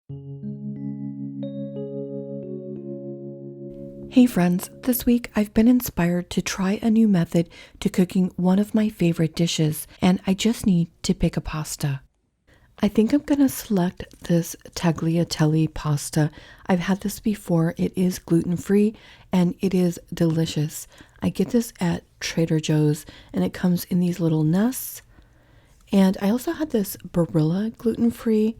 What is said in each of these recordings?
Hey friends, this week I've been inspired to try a new method to cooking one of my favorite dishes, and I just need to pick a pasta. I think I'm gonna select this tagliatelle pasta. I've had this before. It is gluten-free and it is delicious. I get this at Trader Joe's and it comes in these little nests. And I also had this Barilla gluten-free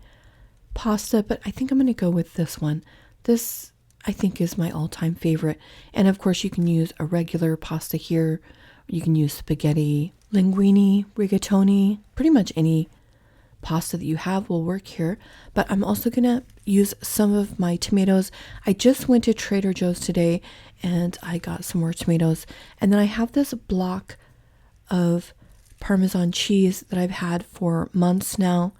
pasta, but I think I'm gonna go with this one. This I think is my all-time favorite. And of course you can use a regular pasta here. You can use spaghetti, linguine, rigatoni, pretty much any pasta that you have will work here. But I'm also gonna use some of my tomatoes. I just went to Trader Joe's today and I got some more tomatoes. And then I have this block of Parmesan cheese that I've had for months now.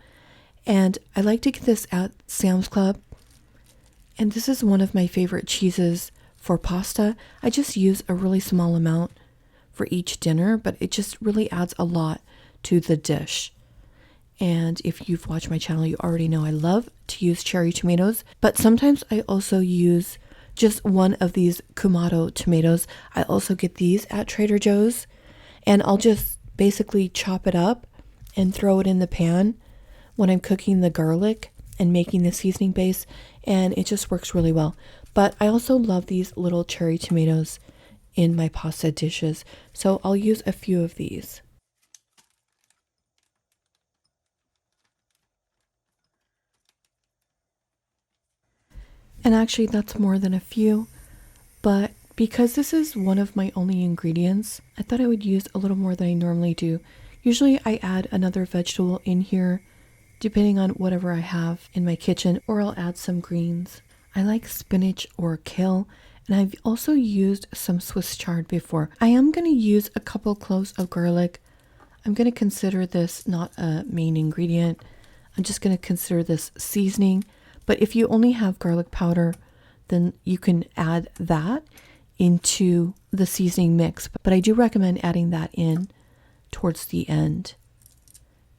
And I like to get this at Sam's Club. And this is one of my favorite cheeses for pasta. I just use a really small amount for each dinner, but it just really adds a lot to the dish. And if you've watched my channel, you already know I love to use cherry tomatoes, but sometimes I also use just one of these Kumato tomatoes. I also get these at Trader Joe's, and I'll just basically chop it up and throw it in the pan when I'm cooking the garlic and making the seasoning base, and it just works really well. But I also love these little cherry tomatoes in my pasta dishes, so I'll use a few of these. And actually that's more than a few, but because this is one of my only ingredients, I thought I would use a little more than I normally do. Usually I add another vegetable in here depending on whatever I have in my kitchen, or I'll add some greens. I like spinach or kale, and I've also used some Swiss chard before. I am going to use a couple cloves of garlic. I'm going to consider this not a main ingredient. I'm just going to consider this seasoning. But if you only have garlic powder, then you can add that into the seasoning mix. But I do recommend adding that in towards the end.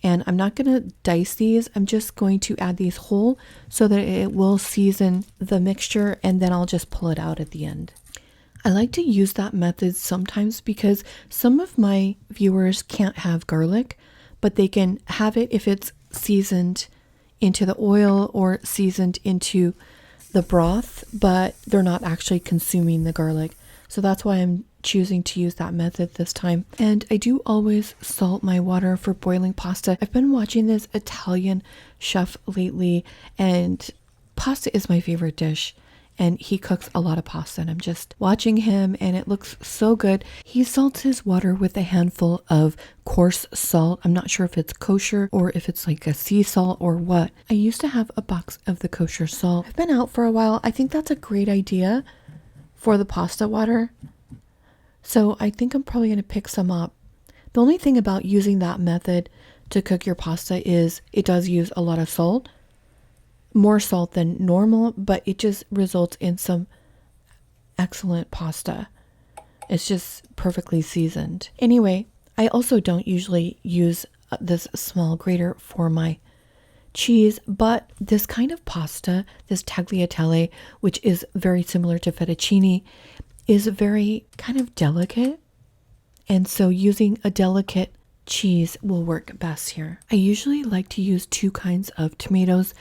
And I'm not going to dice these. I'm just going to add these whole so that it will season the mixture, and then I'll just pull it out at the end. I like to use that method sometimes because some of my viewers can't have garlic, but they can have it if it's seasoned into the oil or seasoned into the broth, but they're not actually consuming the garlic. So that's why I'm choosing to use that method this time. And I do always salt my water for boiling pasta. I've been watching this Italian chef lately, and pasta is my favorite dish. And he cooks a lot of pasta, and I'm just watching him, and it looks so good. He salts his water with a handful of coarse salt. I'm not sure if it's kosher or if it's like a sea salt or what. I used to have a box of the kosher salt. I've been out for a while. I think that's a great idea for the pasta water. So I think I'm probably going to pick some up. The only thing about using that method to cook your pasta is it does use a lot of salt. More salt than normal, but it just results in some excellent pasta. It's just perfectly seasoned. Anyway, I also don't usually use this small grater for my cheese, but this kind of pasta, this tagliatelle, which is very similar to fettuccine, is very kind of delicate. And so using a delicate cheese will work best here. I usually like to use two kinds of tomatoes.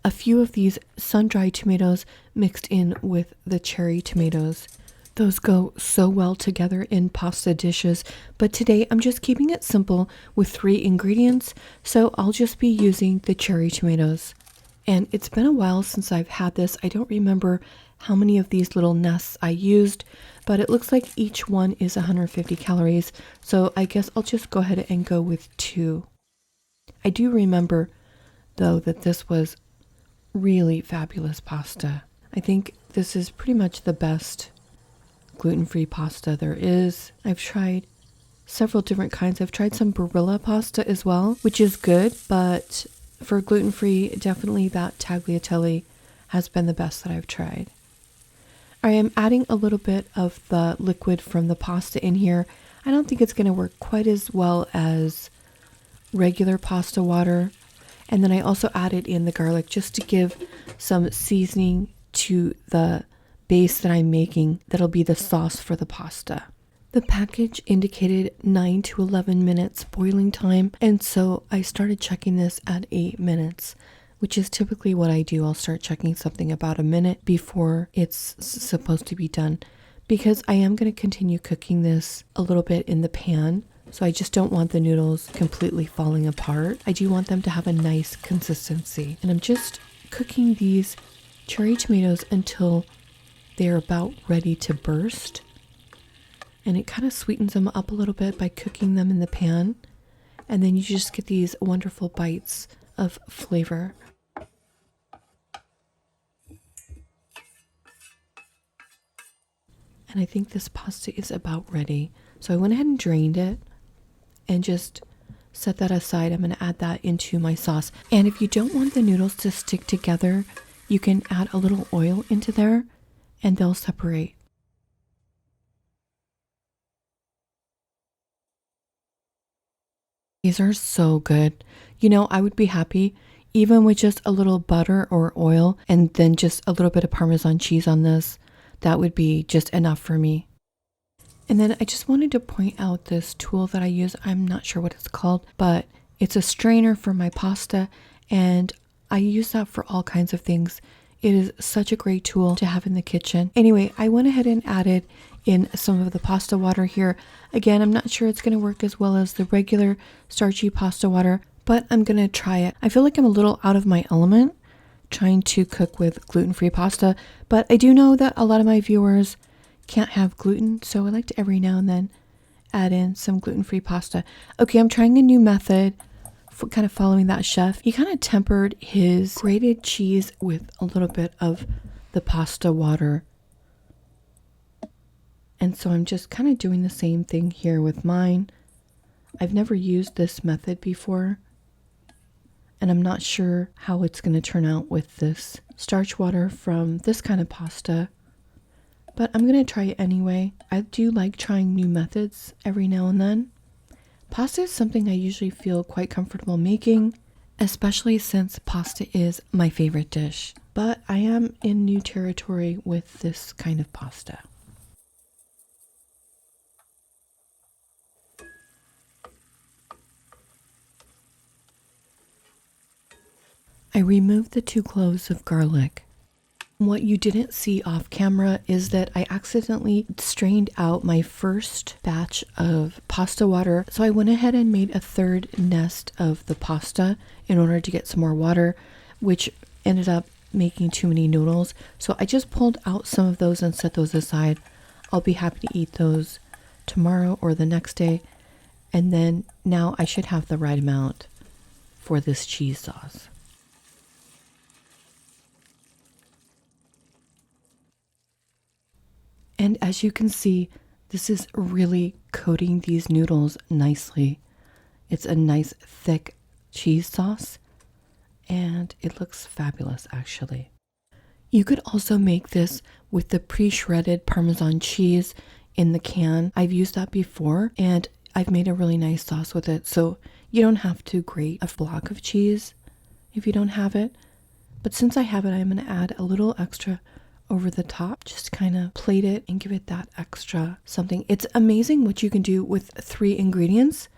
A few of these sun-dried tomatoes mixed in with the cherry tomatoes. Those go so well together in pasta dishes, but today I'm just keeping it simple with 3 ingredients, so I'll just be using the cherry tomatoes. And it's been a while since I've had this. I don't remember how many of these little nests I used, but it looks like each one is 150 calories, so I guess I'll just go ahead and go with 2. I do remember, though, that this was really fabulous pasta. I think this is pretty much the best gluten-free pasta there is. I've tried several different kinds. I've tried some Barilla pasta as well, which is good, but for gluten-free, definitely that tagliatelle has been the best that I've tried. I am adding a little bit of the liquid from the pasta in here. I don't think it's going to work quite as well as regular pasta water. And then I also added in the garlic just to give some seasoning to the base that I'm making. That'll be the sauce for the pasta. The package indicated 9 to 11 minutes boiling time, and so I started checking this at 8 minutes, which is typically what I do. I'll start checking something about a minute before it's supposed to be done, because I am going to continue cooking this a little bit in the pan. So I just don't want the noodles completely falling apart. I do want them to have a nice consistency. And I'm just cooking these cherry tomatoes until they're about ready to burst. And it kind of sweetens them up a little bit by cooking them in the pan. And then you just get these wonderful bites of flavor. And I think this pasta is about ready. So I went ahead and drained it and just set that aside. I'm going to add that into my sauce. And if you don't want the noodles to stick together, you can add a little oil into there and they'll separate. These are so good. You know, I would be happy even with just a little butter or oil and then just a little bit of Parmesan cheese on this. That would be just enough for me. And then I just wanted to point out this tool that I use. I'm not sure what it's called, but it's a strainer for my pasta, and I use that for all kinds of things. It is such a great tool to have in the kitchen. Anyway, I went ahead and added in some of the pasta water here. Again, I'm not sure it's going to work as well as the regular starchy pasta water, but I'm going to try it. I feel like I'm a little out of my element trying to cook with gluten-free pasta, but I do know that a lot of my viewers can't have gluten, so I like to every now and then add in some gluten-free pasta. Okay, I'm trying a new method for kind of following that chef. He kind of tempered his grated cheese with a little bit of the pasta water. And so I'm just kind of doing the same thing here with mine. I've never used this method before, and I'm not sure how it's going to turn out with this starch water from this kind of pasta. But I'm going to try it anyway. I do like trying new methods every now and then. Pasta is something I usually feel quite comfortable making, especially since pasta is my favorite dish. But I am in new territory with this kind of pasta. I removed the 2 cloves of garlic. What you didn't see off camera is that I accidentally strained out my first batch of pasta water. So I went ahead and made a 3rd nest of the pasta in order to get some more water, which ended up making too many noodles. So I just pulled out some of those and set those aside. I'll be happy to eat those tomorrow or the next day. And then now I should have the right amount for this cheese sauce. And as you can see, this is really coating these noodles nicely. It's a nice thick cheese sauce, and it looks fabulous actually. You could also make this with the pre-shredded Parmesan cheese in the can. I've used that before, and I've made a really nice sauce with it. So you don't have to grate a block of cheese if you don't have it. But since I have it, I'm going to add a little extra over the top, just kind of plate it and give it that extra something. It's amazing what you can do with 3 ingredients,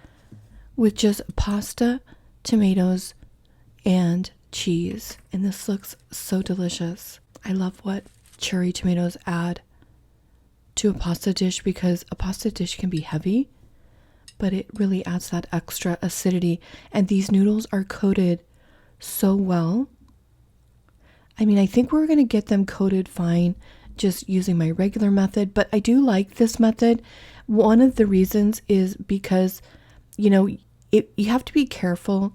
with just pasta, tomatoes, and cheese. And this looks so delicious. I love what cherry tomatoes add to a pasta dish, because a pasta dish can be heavy, but it really adds that extra acidity. And these noodles are coated so well. I mean, I think we're going to get them coated fine just using my regular method, but I do like this method. One of the reasons is because, you know, you have to be careful,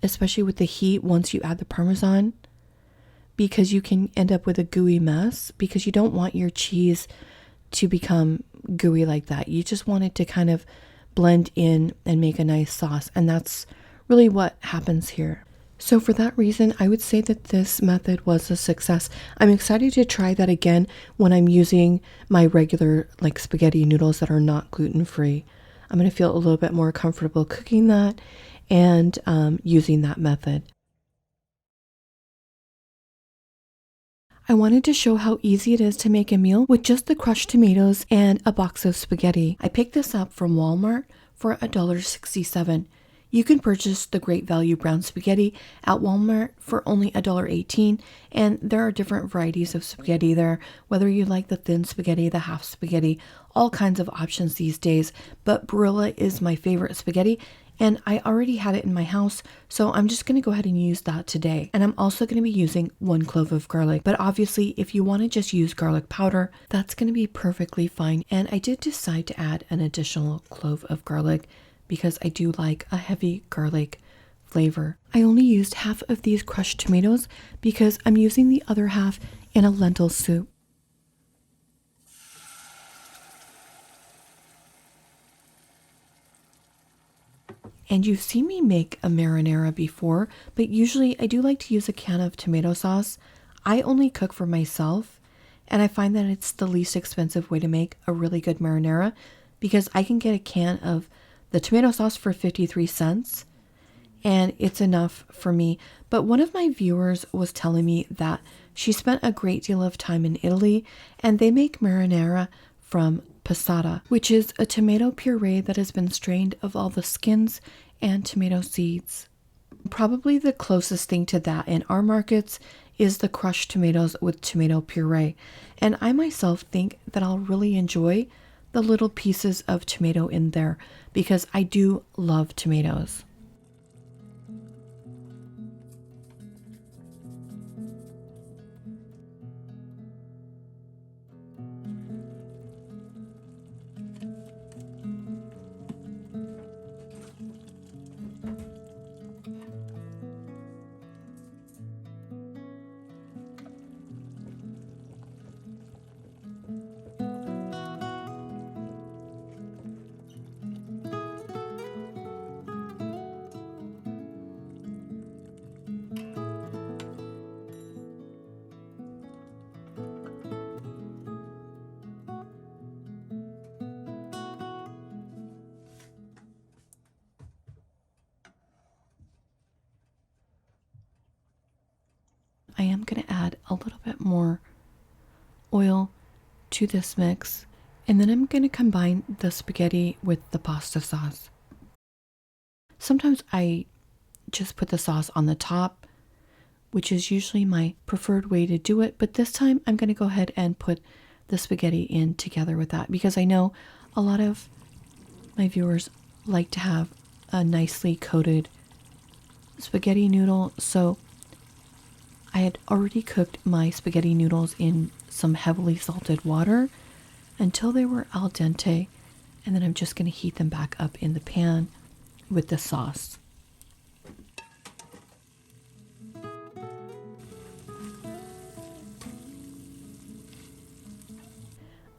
especially with the heat once you add the Parmesan, because you can end up with a gooey mess, because you don't want your cheese to become gooey like that. You just want it to kind of blend in and make a nice sauce, and that's really what happens here. So for that reason, I would say that this method was a success. I'm excited to try that again when I'm using my regular like spaghetti noodles that are not gluten-free. I'm going to feel a little bit more comfortable cooking that and using that method. I wanted to show how easy it is to make a meal with just the crushed tomatoes and a box of spaghetti. I picked this up from Walmart for $1.67. You can purchase the Great Value brown spaghetti at Walmart for only $1.18, and there are different varieties of spaghetti there, whether you like the thin spaghetti, the half spaghetti, all kinds of options these days, but Barilla is my favorite spaghetti, and I already had it in my house, so I'm just going to go ahead and use that today. And I'm also going to be using 1 clove of garlic, but obviously if you want to just use garlic powder, that's going to be perfectly fine. And I did decide to add an additional clove of garlic because I do like a heavy garlic flavor. I only used half of these crushed tomatoes because I'm using the other half in a lentil soup. And you've seen me make a marinara before, but usually I do like to use a can of tomato sauce. I only cook for myself, and I find that it's the least expensive way to make a really good marinara because I can get a can of the tomato sauce for 53 cents, and it's enough for me. But one of my viewers was telling me that she spent a great deal of time in Italy, and they make marinara from passata, which is a tomato puree that has been strained of all the skins and tomato seeds. Probably the closest thing to that in our markets is the crushed tomatoes with tomato puree, and I myself think that I'll really enjoy the little pieces of tomato in there because I do love tomatoes. I am going to add a little bit more oil to this mix, and then I'm going to combine the spaghetti with the pasta sauce. Sometimes I just put the sauce on the top, which is usually my preferred way to do it, but this time I'm going to go ahead and put the spaghetti in together with that because I know a lot of my viewers like to have a nicely coated spaghetti noodle, so I had already cooked my spaghetti noodles in some heavily salted water until they were al dente, and then I'm just going to heat them back up in the pan with the sauce.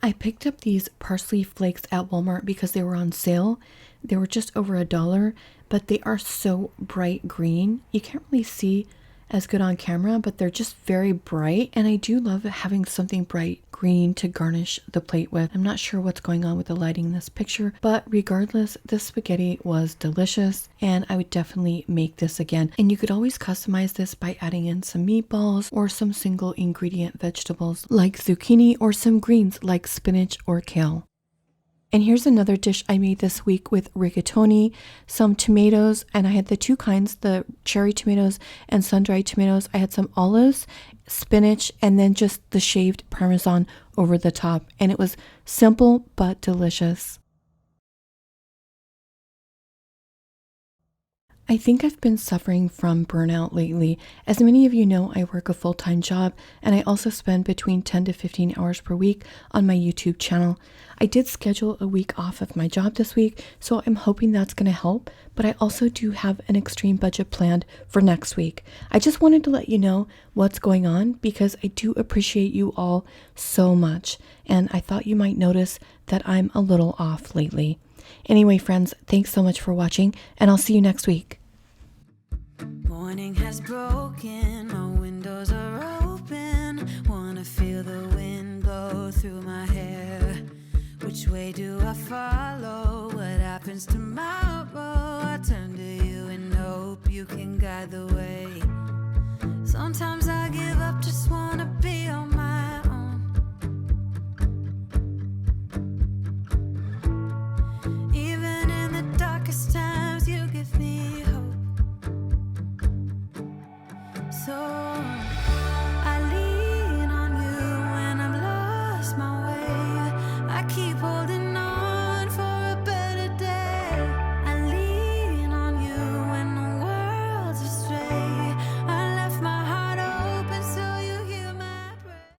I picked up these parsley flakes at Walmart because they were on sale. They were just over $1, but they are so bright green. You can't really see as good on camera, but they're just very bright, and I do love having something bright green to garnish the plate with. I'm not sure what's going on with the lighting in this picture, but regardless, this spaghetti was delicious, and I would definitely make this again. And you could always customize this by adding in some meatballs or some single ingredient vegetables like zucchini or some greens like spinach or kale. And here's another dish I made this week with rigatoni, some tomatoes, and I had the two kinds, the cherry tomatoes and sun-dried tomatoes. I had some olives, spinach, and then just the shaved Parmesan over the top. And it was simple but delicious. I think I've been suffering from burnout lately. As many of you know, I work a full-time job, and I also spend between 10 to 15 hours per week on my YouTube channel. I did schedule a week off of my job this week, so I'm hoping that's going to help, but I also do have an extreme budget planned for next week. I just wanted to let you know what's going on because I do appreciate you all so much, and I thought you might notice that I'm a little off lately. Anyway, friends, thanks so much for watching, and I'll see you next week. Morning has broken, my windows are open. Wanna feel the wind blow through my hair. Which way do I follow? What happens tomorrow? I turn to you and hope you can guide the way. Sometimes I give up, just want